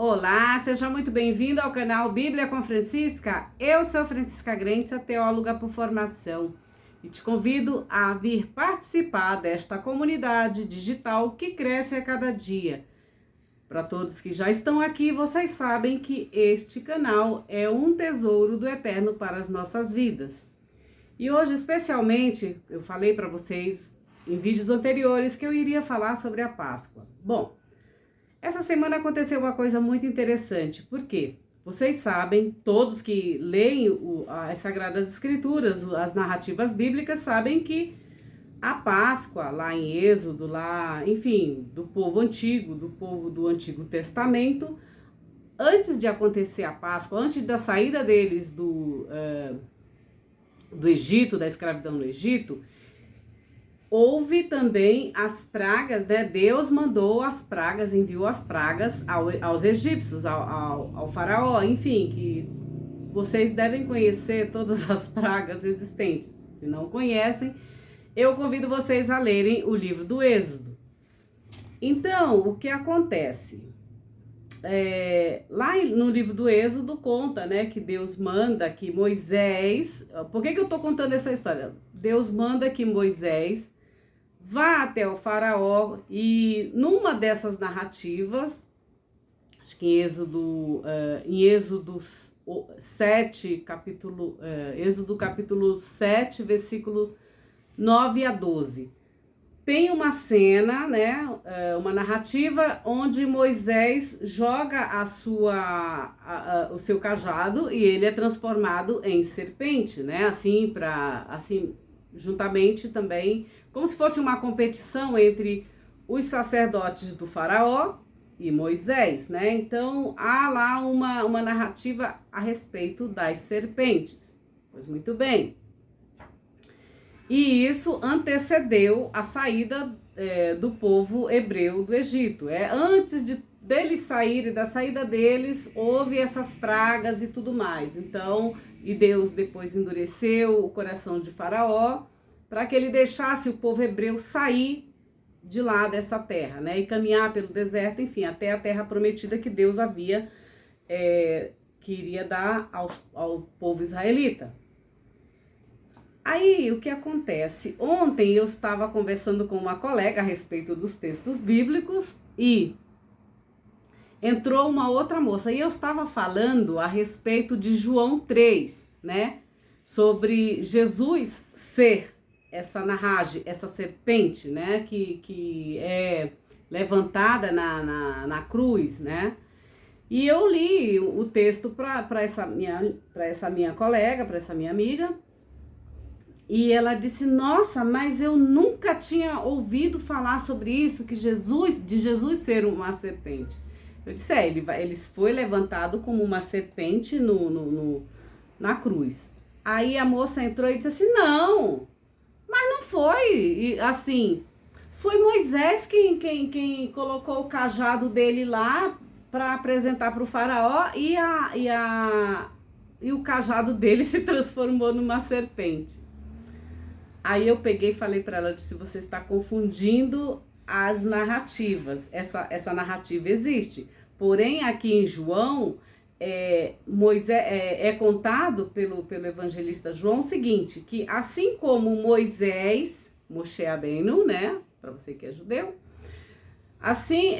Olá, seja muito bem-vindo ao canal Bíblia com Francisca. Eu sou Francisca Grenza, teóloga por formação, e te convido a vir participar desta comunidade digital que cresce a cada dia. Para todos que já estão aqui, vocês sabem que este canal é um tesouro do Eterno para as nossas vidas. E hoje, especialmente, eu falei para vocês em vídeos anteriores que eu iria falar sobre a Páscoa. Bom, essa semana aconteceu uma coisa muito interessante, porque vocês sabem, todos que leem as Sagradas Escrituras, as narrativas bíblicas, sabem que a Páscoa, lá em Êxodo, enfim, do povo antigo, do povo do Antigo Testamento, antes de acontecer a Páscoa, antes da saída deles do Egito, da escravidão no Egito, houve também as pragas, né? Deus mandou as pragas, enviou as pragas aos egípcios, ao faraó, enfim, que vocês devem conhecer todas as pragas existentes. Se não conhecem, eu convido vocês a lerem o livro do Êxodo. Então, o que acontece? Lá no livro do Êxodo conta, né, que Deus manda que Moisés... Por que eu tô contando essa história? Deus manda que Moisés vá até o faraó, e numa dessas narrativas, acho que em Êxodo 7, Êxodo capítulo 7, versículo 9 a 12, tem uma cena, né, uma narrativa onde Moisés joga o seu cajado e ele é transformado em serpente, né, assim, juntamente também, como se fosse uma competição entre os sacerdotes do faraó e Moisés, né? Então, há lá uma narrativa a respeito das serpentes. Pois muito bem. E isso antecedeu a saída do povo hebreu do Egito. Antes deles saírem, da saída deles, houve essas pragas e tudo mais. Então, e Deus depois endureceu o coração de Faraó para que ele deixasse o povo hebreu sair de lá dessa terra, né? E caminhar pelo deserto, enfim, até a terra prometida que Deus havia, que iria dar ao povo israelita. Aí, o que acontece? Ontem eu estava conversando com uma colega a respeito dos textos bíblicos e entrou uma outra moça e eu estava falando a respeito de João 3, né? Sobre Jesus ser essa narragem, essa serpente, né? Que é levantada na cruz, né? E eu li o texto para essa minha colega, para essa minha amiga, e ela disse: nossa, mas eu nunca tinha ouvido falar sobre isso, de Jesus ser uma serpente. Eu disse: ele foi levantado como uma serpente na cruz. Aí a moça entrou e disse assim: não, mas não foi, e, assim, foi Moisés quem colocou o cajado dele lá para apresentar para o faraó, e o cajado dele se transformou numa serpente. Aí eu peguei e falei para ela: disse, você está confundindo as narrativas. Essa narrativa existe. Porém, aqui em João, Moisés, é contado pelo evangelista João o seguinte, que assim como Moisés, Moshe Rabbeinu, né, para você que é judeu, assim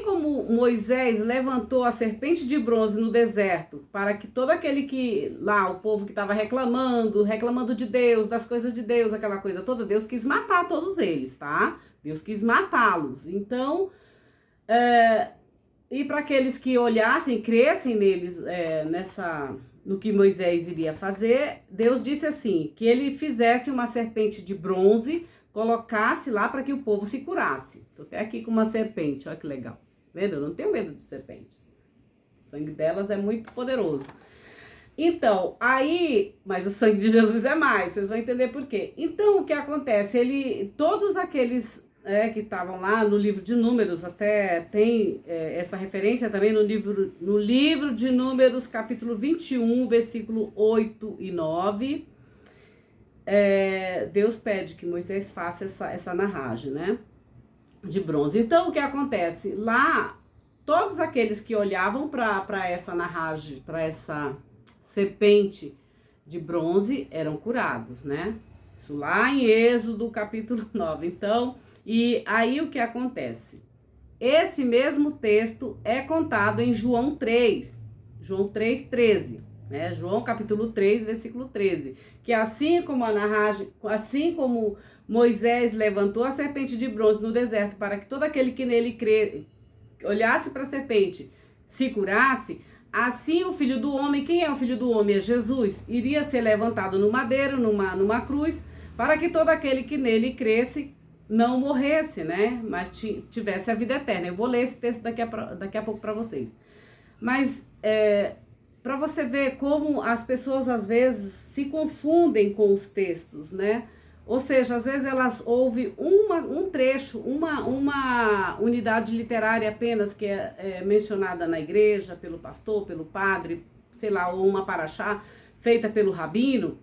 como Moisés levantou a serpente de bronze no deserto, para que todo aquele o povo que estava reclamando de Deus, das coisas de Deus, aquela coisa toda, Deus quis matar todos eles, tá? Deus quis matá-los. Então, e para aqueles que olhassem, crescem neles, no que Moisés iria fazer, Deus disse assim, que ele fizesse uma serpente de bronze, colocasse lá para que o povo se curasse. Tô até aqui com uma serpente, olha que legal. Vendo? Eu não tenho medo de serpentes. O sangue delas é muito poderoso. Então, mas o sangue de Jesus é mais, vocês vão entender por quê. Então, o que acontece? Todos aqueles que estavam lá no livro de Números, até tem essa referência também no livro de Números, capítulo 21, versículo 8 e 9, Deus pede que Moisés faça essa narragem, né, de bronze. Então, o que acontece? Lá todos aqueles que olhavam para essa narragem, para essa serpente de bronze, eram curados, né? Isso lá em Êxodo capítulo 9. Então, e aí o que acontece? Esse mesmo texto é contado em João 3, João 3:13, né? João capítulo 3, versículo 13, que assim como a narragem, assim como Moisés levantou a serpente de bronze no deserto para que todo aquele que nele crê, olhasse para a serpente, se curasse, assim o Filho do Homem, quem é o Filho do Homem? É Jesus, iria ser levantado no madeiro, numa cruz, para que todo aquele que nele cresce não morresse, né? Mas tivesse a vida eterna. Eu vou ler esse texto daqui a pouco para vocês. Mas para você ver como as pessoas às vezes se confundem com os textos, né? Ou seja, às vezes elas ouvem um trecho, uma unidade literária apenas que é mencionada na igreja, pelo pastor, pelo padre, sei lá, ou uma paraxá feita pelo rabino,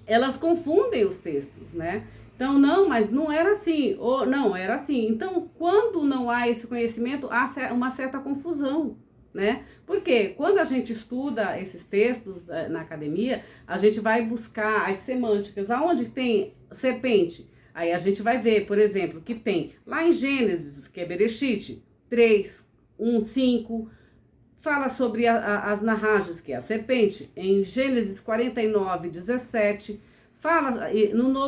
elas confundem os textos, né? Então, não, mas não era assim, ou não, era assim. Então, quando não há esse conhecimento, há uma certa confusão, né? Porque quando a gente estuda esses textos na academia, a gente vai buscar as semânticas. Aonde tem serpente? Aí a gente vai ver, por exemplo, que tem lá em Gênesis, que é Bereshit, 3, 1, 5, fala sobre as narragens, que é a serpente. Em Gênesis 49, 17, fala no Novo